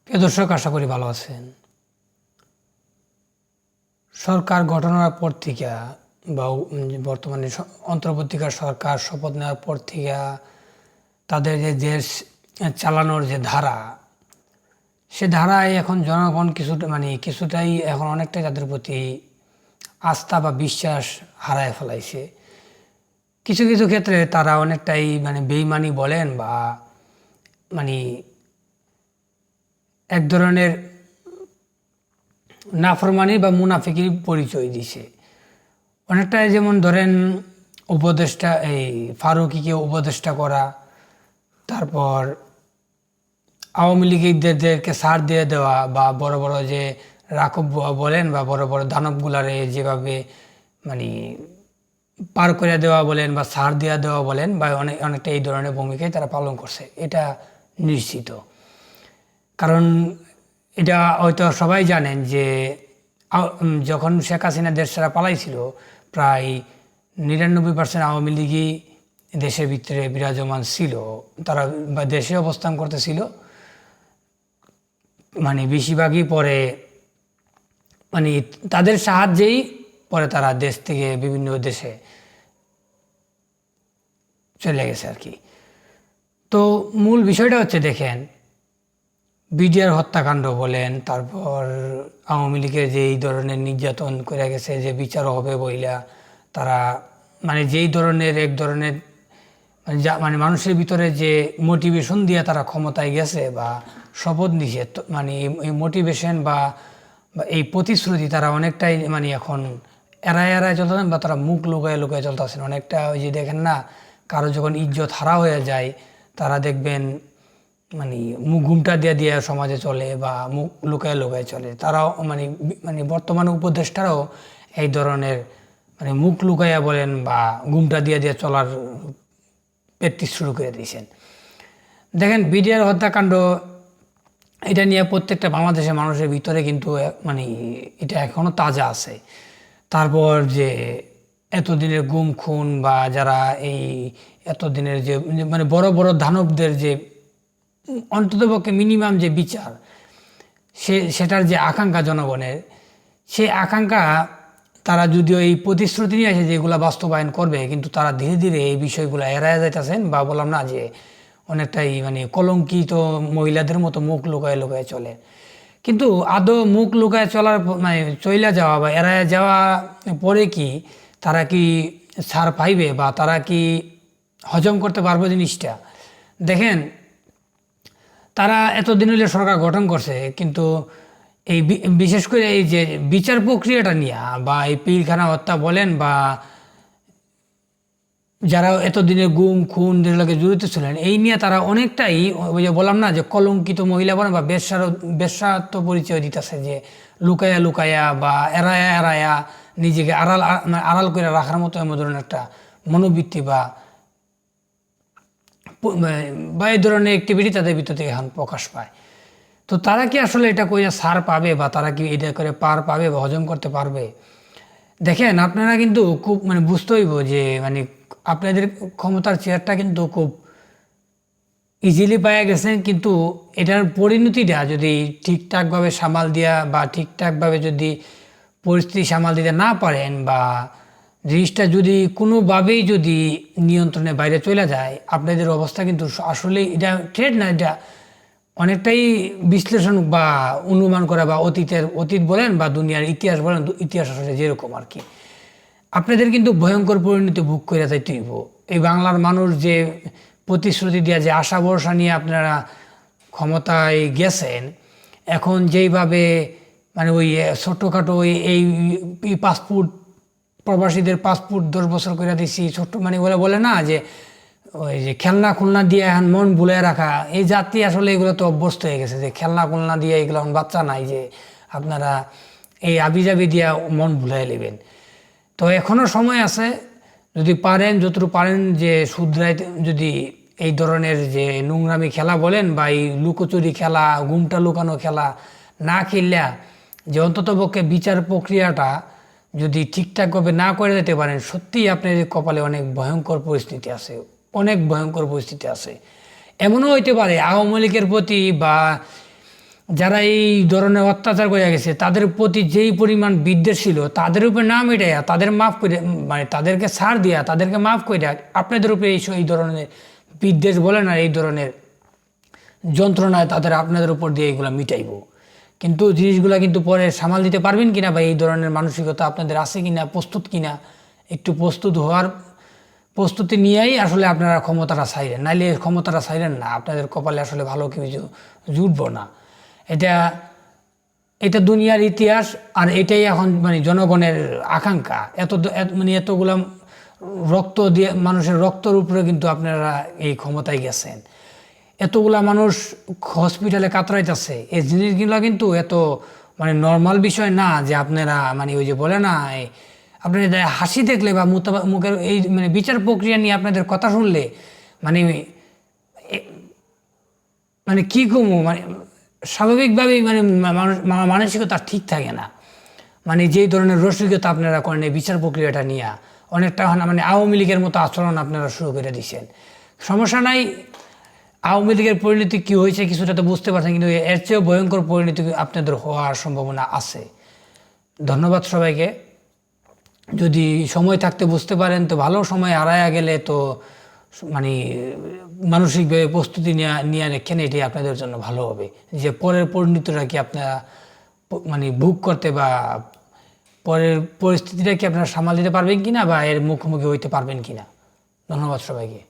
প্রিয় দর্শক, আশা করি ভালো আছেন। সরকার গঠনের পর থেকে বা বর্তমানে অন্তর্বর্তীকাল সরকার শপথ নেওয়ার পর থেকে তাদের যে দেশ চালানোর যে ধারা, সে ধারায় এখন জনগণ কিছুটাই এখন অনেকটাই তাদের প্রতি আস্থা বা বিশ্বাস হারায় ফেলাইছে। কিছু কিছু ক্ষেত্রে তারা অনেকটাই বেইমানি বলেন বা মানে এক ধরনের নাফরমানি বা মুনাফিকির পরিচয় দিছে অনেকটাই। যেমন ধরেন, উপদেষ্টা এই ফারুকীকে উপদেষ্টা করা, তারপর আওয়ামী লীগদেরকে ছাড় দিয়ে দেওয়া, বা বড় বড় যে রাঘব বলেন বা বড় বড় দানবগুলারে যেভাবে মানে পার করে দেওয়া বলেন বা ছাড় দিয়ে দেওয়া বলেন, বা অনেকটা এই ধরনের ভূমিকাই তারা পালন করছে, এটা নিশ্চিত। কারণ এটা হয়তো সবাই জানেন যে যখন শেখ হাসিনা দেশ ছাড়া পালাইছিল, প্রায় 99% আওয়ামী লীগই দেশের ভিতরে বিরাজমান ছিল। তারা দেশে অবস্থান করতেছিল, বেশিরভাগই পরে তাদের সাহায্যেই পরে তারা দেশ থেকে বিভিন্ন দেশে চলে গেছে আর কি। তো মূল বিষয়টা হচ্ছে, দেখেন, বিডিআর হত্যাকাণ্ড বলেন, তারপর আওয়ামী লীগের যে এই ধরনের নির্যাতন করে গেছে, যে বিচার হবে বইলা তারা যেই ধরনের এক ধরনের মানুষের ভিতরে যে মোটিভেশন দিয়ে তারা ক্ষমতায় গেছে বা শপথ নিছে, এই মোটিভেশন বা এই প্রতিশ্রুতি তারা অনেকটাই এখন এড়ায় এড়ায় চলতেছেন, বা তারা মুখ লুকায় লুকায় চলতেছেন অনেকটা। ওই যে দেখেন না, কারো যখন ইজ্জত হারা হয়ে যায়, তারা দেখবেন মুখ ঘুমটা দিয়ে দিয়ে সমাজে চলে বা মুখ লুকায় লুকায় চলে। তারাও বর্তমানে উপদেষ্টারাও এই ধরনের মুখ লুকাইয়া বলেন বা ঘুমটা দিয়ে দিয়ে চলার প্র্যাকটিস শুরু করে দিয়েছেন। দেখেন, বিডিআর হত্যাকাণ্ড, এটা নিয়ে প্রত্যেকটা বাংলাদেশের মানুষের ভিতরে কিন্তু এটা এখনও তাজা আছে। তারপর যে এতদিনের গুম খুন, বা যারা এই এতদিনের যে বড় বড় দানবদের যে অন্ততপক্ষে মিনিমাম যে বিচার, সেটার যে আকাঙ্ক্ষা জনগণের, সেই আকাঙ্ক্ষা তারা যদিও এই প্রতিশ্রুতি নিয়ে আসে যে এগুলো বাস্তবায়ন করবে, কিন্তু তারা ধীরে ধীরে এই বিষয়গুলো এড়ায় যাইতেছেন, বা বললাম না যে অনেকটাই কলঙ্কিত মহিলাদের মতো মুখ লুকায় লুকায় চলে। কিন্তু আদৌ মুখ লুকায় চলার চইলা যাওয়া বা এড়ায় যাওয়া পরে কি তারা কি ছাড় পাইবে, বা তারা কি হজম করতে পারবে জিনিসটা? দেখেন, তারা এতদিন হলে সরকার গঠন করছে, কিন্তু এই বিশেষ করে এই যে বিচার প্রক্রিয়াটা নিয়ে, বা এই পীরখানা হত্যা বলেন, বা যারা এতদিনে গুম খুন যেগুলোকে জড়িত ছিলেন, এই নিয়ে তারা অনেকটাই, ওই যে বললাম না যে কলঙ্কিত মহিলা বলেন বা বেশ্যাত্ব পরিচয় দিতেছে, যে লুকায়া লুকায়া বা এড়ায়া এড়ায়া নিজেকে আড়াল করে রাখার মতো এমন ধরনের একটা মনোবৃত্তি বা এই ধরনের অ্যাক্টিভিটি তাদের ভিতর থেকে এখন প্রকাশ পায়। তো তারা কি আসলে এটা কইরা সার পাবে, বা তারা কি এটা করে পার পাবে বা হজম করতে পারবে? দেখেন, আপনারা কিন্তু খুব বুঝতে হইব যে আপনাদের ক্ষমতার চেয়ারটা কিন্তু খুব ইজিলি পাওয়া গেছেন, কিন্তু এটার পরিণতিটা যদি ঠিকঠাকভাবে সামাল দেওয়া বা ঠিকঠাকভাবে যদি পরিস্থিতি সামাল দিতে না পারেন, বা জিনিসটা যদি কোনোভাবেই যদি নিয়ন্ত্রণের বাইরে চলে যায়, আপনাদের অবস্থা কিন্তু আসলে এটা থ্রেট না, এটা অনেকটাই বিশ্লেষণ বা অনুমান করা, বা অতীত বলেন বা দুনিয়ার ইতিহাস বলেন, ইতিহাস আসলে যেরকম আর কি, আপনাদের কিন্তু ভয়ঙ্কর পরিণতি ভোগ করে যাইতে হইব। এই বাংলার মানুষ যে প্রতিশ্রুতি দেওয়া, যে আশা ভরসা নিয়ে আপনারা ক্ষমতায় গেছেন, এখন যেইভাবে ওই ছোট্টখাটো এই পাসপোর্ট, প্রবাসীদের পাসপোর্ট 10 বছর করে দিছি, ছোট্ট বলে না যে ওই যে খেলনা খুলনা দিয়ে এখন মন ভুলে রাখা, এই জাতি আসলে এগুলো তো অভ্যস্ত হয়ে গেছে, যে খেলনা খুলনা দিয়ে এগুলো বাচ্চা নাই, যে আপনারা এই আবিজাবি দিয়া মন ভুলাই নেবেন। তো এখনও সময় আছে, যদি পারেন, যতটুকু পারেন, যে শুধরাইতে, যদি এই ধরনের যে নোংরামি খেলা বলেন বা এই লুকোচুরি খেলা, ঘুমটা লুকানো খেলা না খেললে, যে অন্ততপক্ষে বিচার প্রক্রিয়াটা যদি ঠিকঠাকভাবে না করে যেতে পারেন, সত্যিই আপনার কপালে অনেক ভয়ঙ্কর পরিস্থিতি আছে, অনেক ভয়ঙ্কর পরিস্থিতি আছে। এমনও হইতে পারে আওয়ামী লীগের প্রতি বা যারা এই ধরনের অত্যাচার করে গেছে তাদের প্রতি যেই পরিমাণ বিদ্বেষ ছিল তাদের উপরে না মেটাইয়া তাদের মাফ করে, মানে তাদেরকে ছাড় দিয়া তাদেরকে মাফ করে আপনাদের উপরে এই ধরনের বিদ্বেষ বলেন আর এই ধরনের যন্ত্রণায় আপনাদের উপর দিয়ে এইগুলো মিটাইব। কিন্তু জিনিসগুলো কিন্তু পরে সামাল দিতে পারবেন কিনা বা এই ধরনের মানসিকতা আপনাদের আছে কিনা, প্রস্তুত কিনা, একটু প্রস্তুত হওয়ার প্রস্তুতি নিয়েই আসলে আপনারা ক্ষমতাটা ছাইলেন, নাইলে ক্ষমতাটা ছাইলেন না, আপনাদের কপালে আসলে ভালো কিছু জুটব না। এটা দুনিয়ার ইতিহাস, আর এটাই এখন মানে জনগণের আকাঙ্ক্ষা। মানে এতগুলা রক্ত দিয়ে, মানুষের রক্তের উপরে কিন্তু আপনারা এই ক্ষমতায় গেছেন। এতগুলা মানুষ হসপিটালে কাতরাইতেছে, এই জিনিসগুলো কিন্তু এত মানে নর্মাল বিষয় না যে আপনারা মানে ওই যে বলে না, আপনার হাসি দেখলে বা মুখের এই মানে বিচার প্রক্রিয়া নিয়ে আপনাদের কথা শুনলে মানে মানে কী কমু, মানে স্বাভাবিকভাবেই মানে মানসিকতা ঠিক থাকে না। মানে যেই ধরনের রসিকতা আপনারা করেন এই বিচার প্রক্রিয়াটা নিয়ে অনেকটা মানে আওয়ামী লীগের মতো আচরণ আপনারা শুরু করে দিচ্ছেন। সমস্যা নাই, আওয়ামী লীগের পরিণতি কী হয়েছে কিছুটা তো বুঝতে পারছেন, কিন্তু এর চেয়েও ভয়ঙ্কর পরিণতি আপনাদের হওয়ার সম্ভাবনা আছে। ধন্যবাদ সবাইকে। যদি সময় থাকতে বুঝতে পারেন তো ভালো, সময় হারায়া গেলে তো মানে মানসিকভাবে প্রস্তুতি নিয়ে রেখেন, এটাই আপনাদের জন্য ভালো হবে, যে পরের পরিণতিটা কি আপনারা মানে ভোগ করতে বা পরের পরিস্থিতিটা কি আপনারা সামাল দিতে পারবেন কিনা বা এর মুখোমুখি হইতে পারবেন কিনা। ধন্যবাদ সবাইকে।